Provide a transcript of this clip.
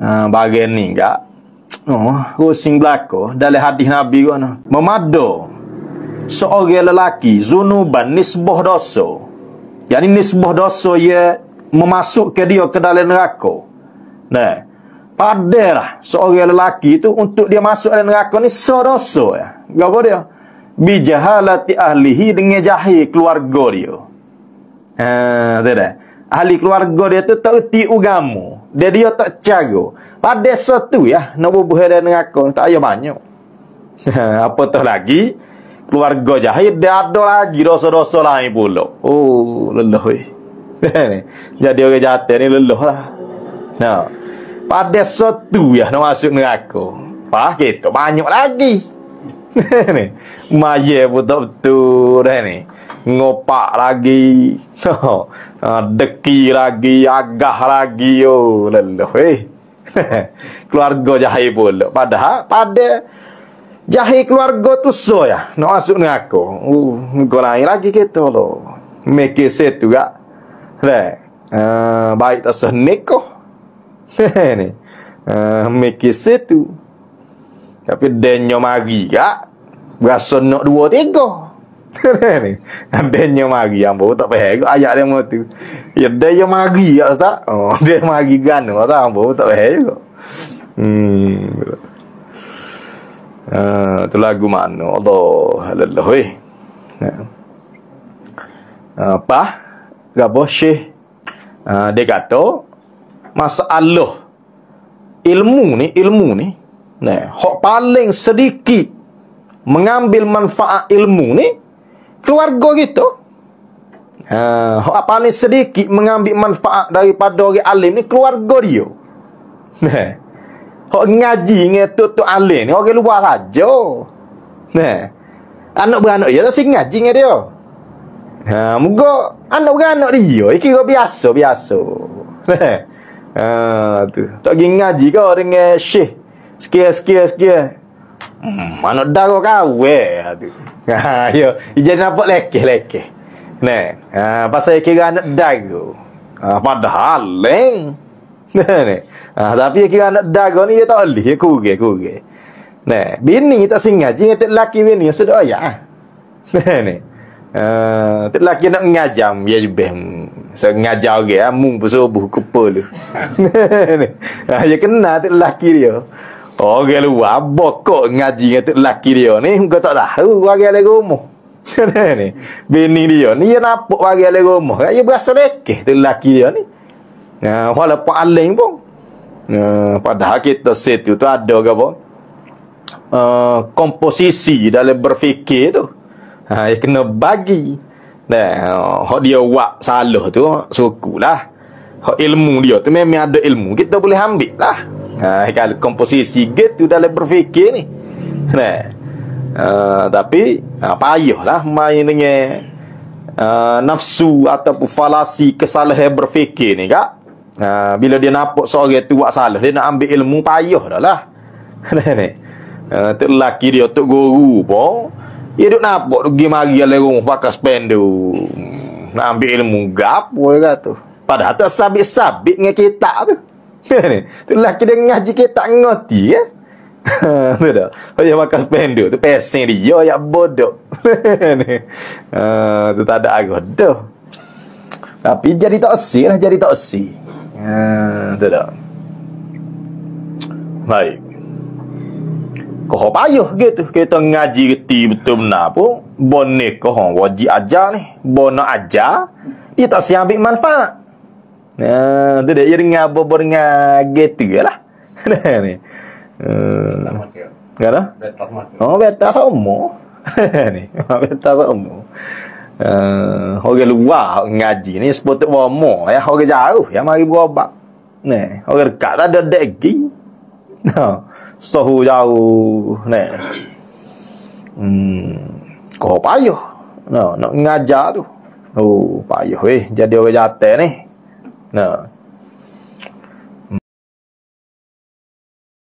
bagian ni enggak. Rusing belaka dalam hadis Nabi kan. Memado seorang lelaki zunuban nisbah dosa. Yani nisbah dosa ia memasukkan dia ke dalam neraka. Nah, padalah seorang lelaki itu untuk dia masuk dalam neraka ni dosa ya. Gapo dia? Bijahalati ahlihi, dengan jahil keluarga dia. Tidak. Ahli keluarga dia tu tak erti agama. Dia tak jaga. Pada satu ya, nak bubuh dalam neraka tak payah banyak. Apatah lagi keluarga jahil dia ada lagi dosa-dosa lain pula. Oh, lelah weh. Jadi orang jahat ni lelah lah. Nah, pada satu ya nak masuk neraka. Pah kita banyak lagi. Ni, maya pun tak betul dah ni. Ngopak lagi. Deki lagi, agah lagi. Oh, lelah weh. Keluarga jahil pula. Padahal pada jahil keluarga tu so ya nak masuk neraka. Kau lain lagi kita lo. Make set juga. Baik tak senikah. Ni. Make set tu. Tapi denyo mari gak. Berasa nak 2 3. Ni. Denyo mari ambo tak faham ayat dia mau tu. Ya denyo mari ya ustaz. Oh, dia mari kan tak ambo tak faham juga. Tu lagu mana Allah weh. Apa gapo syekh dia kata masalah ilmu ni nah hak paling sedikit mengambil manfaat ilmu ni keluarga kita. Hak paling sedikit mengambil manfaat daripada orang alim ni keluarga dia. Nah, hak ngaji ngetuk alim ni orang luar saja. Nah, anak beranak dia tak ngaji dengan dia. Moga anak beranak dia kira biasa. Tu. Tak pergi ngaji kau dengan syekh. Sekian. Anak darah kau tu. Yo, jadi nampak lekeh. Nah, pasal kira anak darah. Padahal leng. Tapi kira anak dagang ni dia tak boleh, dia kurang. Nah, bini tak ngaji dengan lelaki bini sudah ayah. Ni. Lelaki nak ngajam dia jebeh. Sengaja orang mung bersubuh kepala. Dia kena lelaki dia. Orang luar bokok ngaji dengan lelaki dia ni kau tak tahu orang dalam rumah. Ni. Bini dia ni dia nampak orang dalam rumah. Dia berasa lekeh lelaki dia ni. Walaupun aling pun padahal kita situ tu ada ke apa komposisi dalam berfikir tu yang kena bagi. Hak dia buat salah tu syukurlah. Hak ilmu dia tu memang ada ilmu kita boleh ambil lah. Kalau komposisi gitu dalam berfikir ni tapi payahlah main dengan nafsu ataupun falasi kesalahan berfikir ni kak. Bila dia nampak seorang tu buat salah, dia nak ambil ilmu payah dah lah. Tu lelaki dia tu guru pun dia duk nampak tu pergi mari dalam rumah pakai spanduk nak ambil ilmu gapo kata. Padahal tak sabit-sabit dengan kitab tu. Tu lelaki dia ngaji kitab ngerti ya. Tu dah. Dia makan spanduk tu pesing dia yang bodoh. Tu tak ada arah dah. Tapi jadi taksir lah, jadi taksir. Tu dah. Baik. Kau payah gitu. Kita ngaji reti betul benar pun. Bonek kau wajib ajar ni. Bona ajar. Dia tak siap ambil manfaat. Tu dah. Dia dengar apa-apa dengar gitu lah. Ni. Ada? Beta sama. Ni. Beta sama. Orang luar ngaji ni sepatut bomo ya. Orang jauh yang mari berobat. Ni. Orang dekat tak ada daging. Sohu jauh ni. Kau payah. Nak ngajar tu. Oh, payah weh jadi orang jatuh ni.